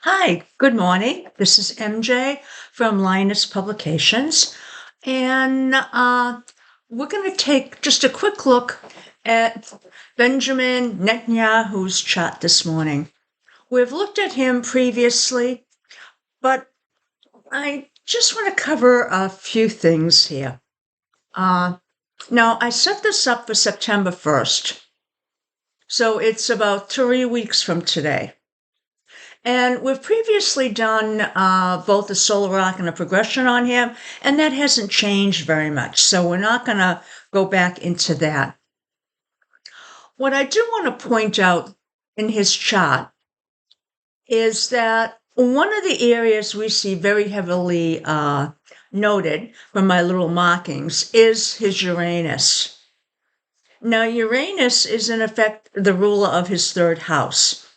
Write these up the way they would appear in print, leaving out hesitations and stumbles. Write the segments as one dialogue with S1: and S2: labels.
S1: Hi, good morning. This is MJ from Linus Publications, and we're going to take just a quick look at Benjamin Netanyahu's chart this morning. We've looked at him previously, but I just want to cover a few things here. Now, I set this up for September 1st, so it's about 3 weeks from today. And we've previously done both a solar arc and a progression on him, and that hasn't changed very much. So we're not going to go back into that. What I do want to point out in his chart is that one of the areas we see very heavily noted from my little markings is his Uranus. Now, Uranus is in effect the ruler of his third house,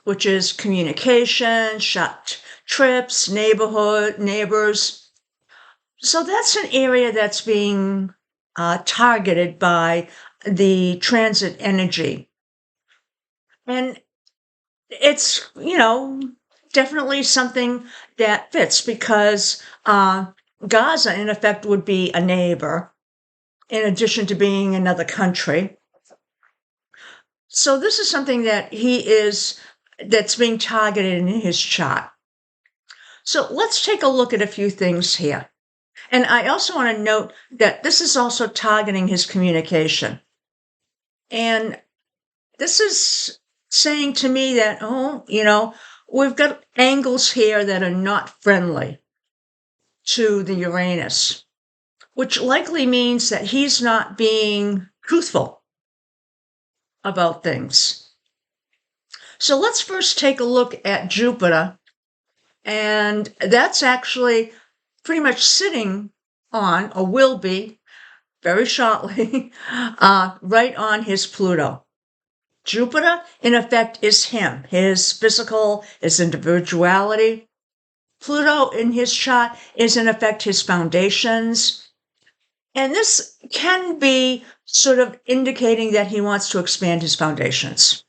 S1: which is communication, short trips, neighbors. So that's an area that's being targeted by the transit energy. And it's, definitely something that fits because Gaza, in effect, would be a neighbor in addition to being another country. So this is something that's being targeted in his chart. So let's take a look at a few things here. And I also want to note that this is also targeting his communication. And this is saying to me that, we've got angles here that are not friendly to the Uranus, which likely means that he's not being truthful about things. So let's first take a look at Jupiter. And that's actually pretty much sitting on, or will be very shortly, right on his Pluto. Jupiter, in effect, is him, his physical, his individuality. Pluto, in his chart, is in effect his foundations. And this can be sort of indicating that he wants to expand his foundations,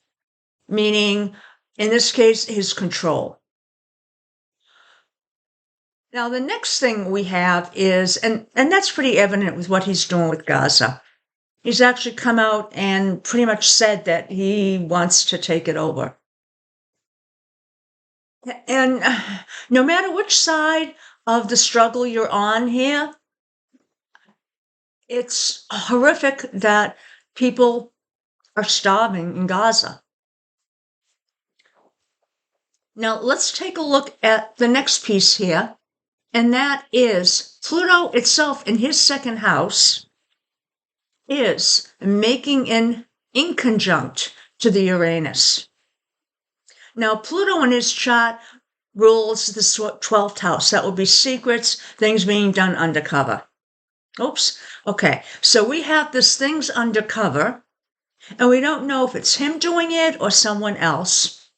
S1: meaning, in this case, his control. Now, the next thing we have is, and that's pretty evident with what he's doing with Gaza. He's actually come out and pretty much said that he wants to take it over. And no matter which side of the struggle you're on here, it's horrific that people are starving in Gaza. Now, let's take a look at the next piece here. And that is Pluto itself in his second house is making an inconjunct to the Uranus. Now, Pluto in his chart rules the 12th house. That would be secrets, things being done undercover. Oops. Okay. So we have this things undercover, and we don't know if it's him doing it or someone else.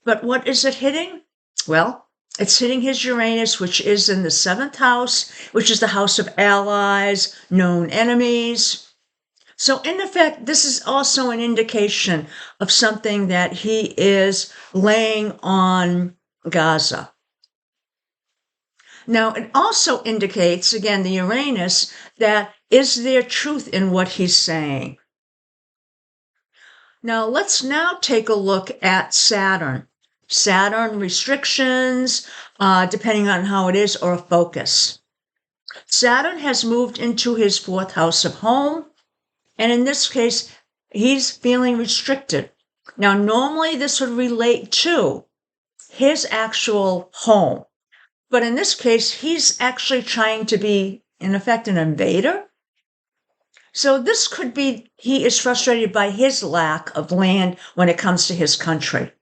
S1: But what is it hitting? Well, it's hitting his Uranus, which is in the 7th house, which is the house of allies, known enemies. So in effect, this is also an indication of something that he is laying on Gaza. Now, it also indicates, again, the Uranus, that is there truth in what he's saying? Now, let's now take a look at Saturn. Saturn restrictions, depending on how it is, or a focus. Saturn has moved into his 4th house of home, and in this case, he's feeling restricted. Now, normally this would relate to his actual home, but in this case, he's actually trying to be, in effect, an invader. So this could be he is frustrated by his lack of land when it comes to his country.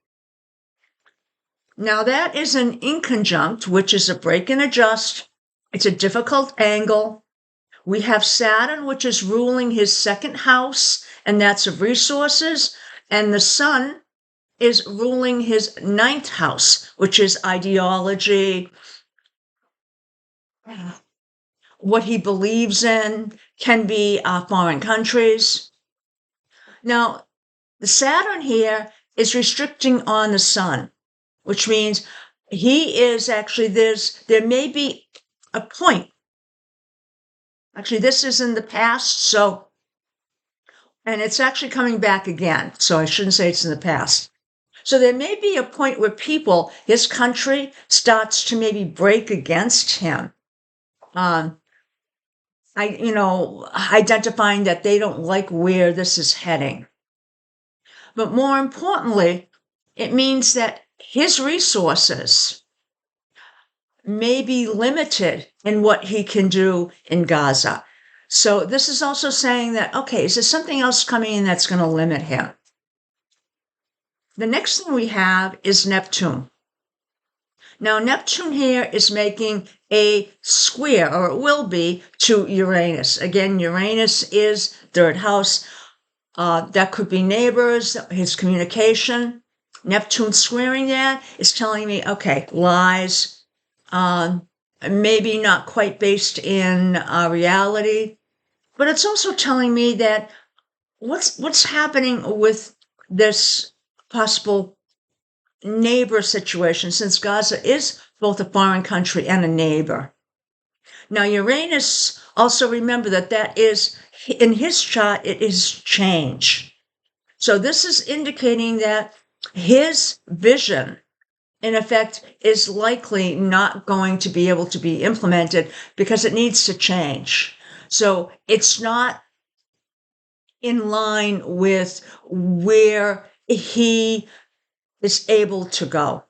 S1: Now, that is an inconjunct, which is a break and adjust. It's a difficult angle. We have Saturn, which is ruling his 2nd house, and that's of resources. And the Sun is ruling his 9th house, which is ideology, what he believes in, can be foreign countries. Now, the Saturn here is restricting on the Sun. which means he is actually, there may be a point. Actually, this is in the past, and it's actually coming back again. So I shouldn't say it's in the past. So there may be a point where his country starts to maybe break against him. Identifying that they don't like where this is heading. But more importantly, it means that his resources may be limited in what he can do in Gaza. So this is also saying that, okay, is there something else coming in that's going to limit him? The next thing we have is Neptune. Now, Neptune here is making a square, or it will be, to Uranus. Again, Uranus is third house. That could be neighbors, his communication. Neptune squaring that is telling me, okay, lies, maybe not quite based in reality, but it's also telling me that what's happening with this possible neighbor situation, since Gaza is both a foreign country and a neighbor. Now, Uranus, also remember that is, in his chart, it is change. So this is indicating that his vision, in effect, is likely not going to be able to be implemented because it needs to change. So it's not in line with where he is able to go.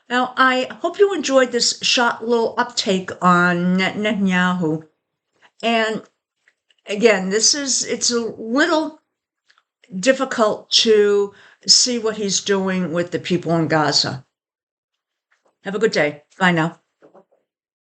S1: Now, I hope you enjoyed this short little uptake on Netanyahu. And again, it's a little difficult to see what he's doing with the people in Gaza. Have a good day. Bye now.